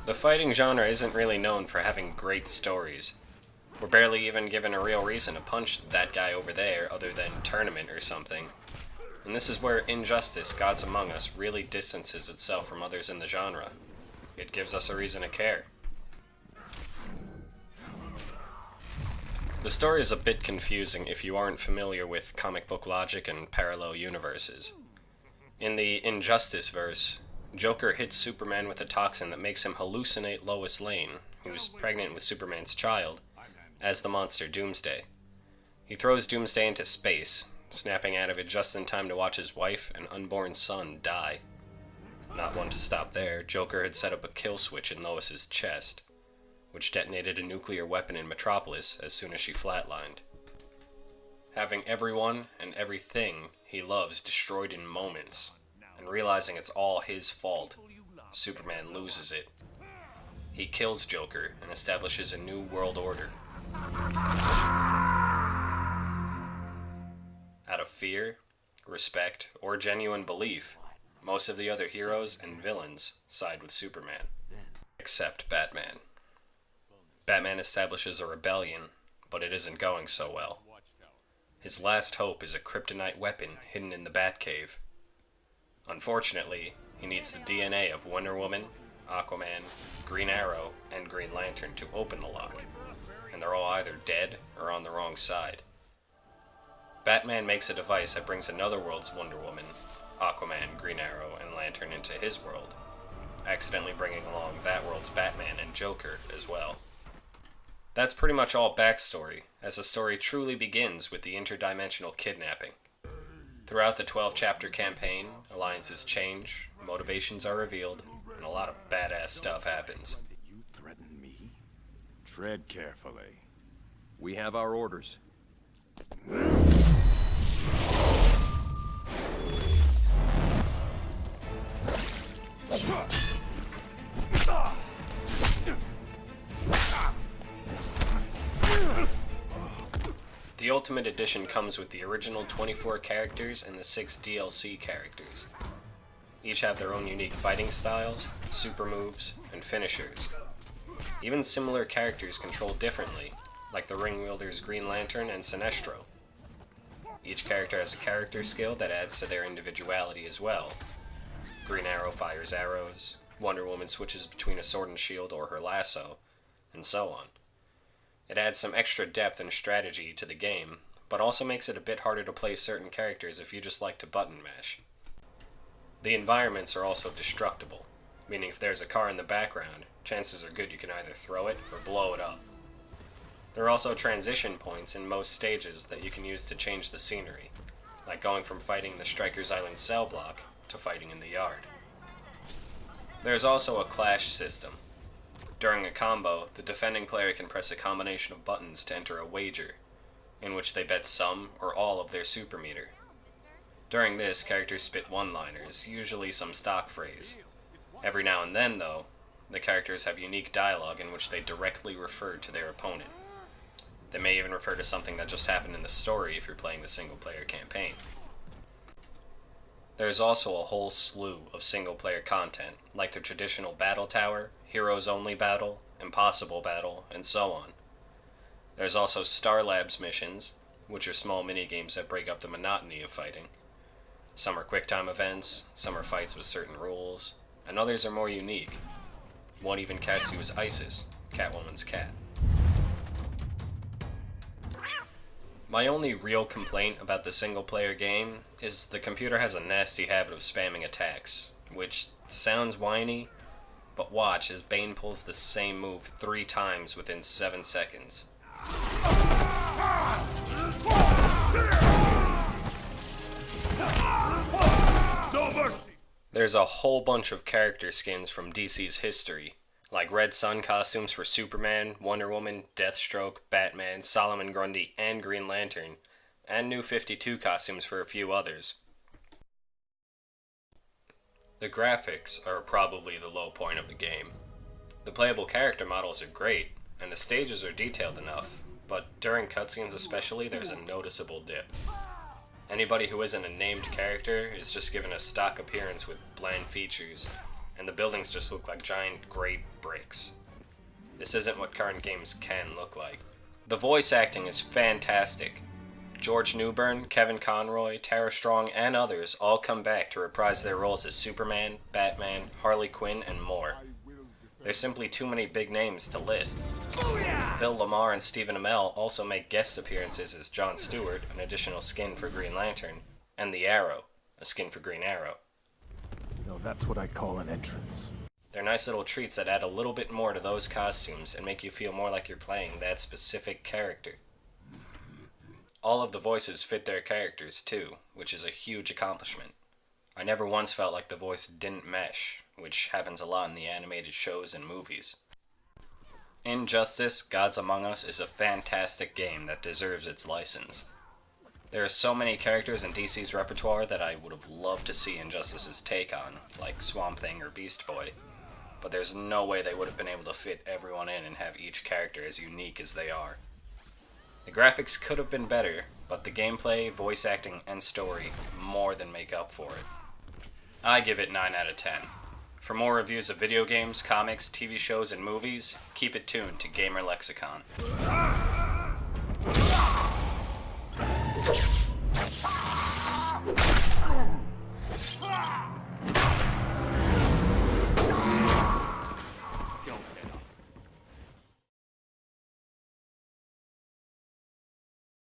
The fighting genre isn't really known for having great stories. We're barely even given a real reason to punch that guy over there other than tournament or something. And this is where Injustice: Gods Among Us really distances itself from others in the genre. It gives us a reason to care. The story is a bit confusing if you aren't familiar with comic book logic and parallel universes. In the Injustice verse, Joker hits Superman with a toxin that makes him hallucinate Lois Lane, who's pregnant with Superman's child, as the monster Doomsday. He throws Doomsday into space, snapping out of it just in time to watch his wife and unborn son die. Not one to stop there, Joker had set up a kill switch in Lois's chest, which detonated a nuclear weapon in Metropolis as soon as she flatlined. Having everyone and everything he loves destroyed in moments, and realizing it's all his fault, Superman loses it. He kills Joker and establishes a new world order. Out of fear, respect, or genuine belief, most of the other heroes and villains side with Superman. Except Batman. Batman establishes a rebellion, but it isn't going so well. His last hope is a kryptonite weapon hidden in the Batcave. Unfortunately, he needs the DNA of Wonder Woman, Aquaman, Green Arrow, and Green Lantern to open the lock, and they're all either dead or on the wrong side. Batman makes a device that brings another world's Wonder Woman, Aquaman, Green Arrow, and Lantern into his world, accidentally bringing along that world's Batman and Joker as well. That's pretty much all backstory, as the story truly begins with the interdimensional kidnapping. Throughout the 12-chapter campaign, alliances change, motivations are revealed, and a lot of badass stuff happens. You threaten me? Tread carefully. We have our orders. The Ultimate Edition comes with the original 24 characters and the 6 DLC characters. Each have their own unique fighting styles, super moves, and finishers. Even similar characters control differently, like the Ring Wielder's Green Lantern and Sinestro. Each character has a character skill that adds to their individuality as well. Green Arrow fires arrows, Wonder Woman switches between a sword and shield or her lasso, and so on. It adds some extra depth and strategy to the game, but also makes it a bit harder to play certain characters if you just like to button mash. The environments are also destructible, meaning if there's a car in the background, chances are good you can either throw it or blow it up. There are also transition points in most stages that you can use to change the scenery, like going from fighting the Strikers Island cell block to fighting in the yard. There's also a clash system. During a combo, the defending player can press a combination of buttons to enter a wager, in which they bet some or all of their super meter. During this, characters spit one-liners, usually some stock phrase. Every now and then, though, the characters have unique dialogue in which they directly refer to their opponent. They may even refer to something that just happened in the story if you're playing the single-player campaign. There's also a whole slew of single-player content, like the traditional Battle Tower, Heroes Only Battle, Impossible Battle, and so on. There's also Star Labs missions, which are small mini-games that break up the monotony of fighting. Some are quick-time events, some are fights with certain rules, and others are more unique. One even casts you as Isis, Catwoman's cat. My only real complaint about the single-player game is the computer has a nasty habit of spamming attacks, which sounds whiny, but watch as Bane pulls the same move 3 times within 7 seconds. There's a whole bunch of character skins from DC's history, like Red Sun costumes for Superman, Wonder Woman, Deathstroke, Batman, Solomon Grundy, and Green Lantern, and New 52 costumes for a few others. The graphics are probably the low point of the game. The playable character models are great, and the stages are detailed enough, but during cutscenes especially, there's a noticeable dip. Anybody who isn't a named character is just given a stock appearance with bland features, and and the buildings just look like giant gray bricks. This isn't what current games can look like. The voice acting is fantastic. George Newbern, Kevin Conroy, Tara Strong, and others all come back to reprise their roles as Superman, Batman, Harley Quinn, and more. There's simply too many big names to list. Phil Lamar and Stephen Amell also make guest appearances as Jon Stewart, an additional skin for Green Lantern, and the Arrow, a skin for Green Arrow. No, that's what I call an entrance. They're nice little treats that add a little bit more to those costumes and make you feel more like you're playing that specific character. All of the voices fit their characters too, which is a huge accomplishment. I never once felt like the voice didn't mesh, which happens a lot in the animated shows and movies. Injustice: Gods Among Us is a fantastic game that deserves its license. There are so many characters in DC's repertoire that I would have loved to see Injustice's take on, like Swamp Thing or Beast Boy, but there's no way they would have been able to fit everyone in and have each character as unique as they are. The graphics could have been better, but the gameplay, voice acting, and story more than make up for it. I give it 9 out of 10. For more reviews of video games, comics, TV shows, and movies, keep it tuned to GamerLexicon.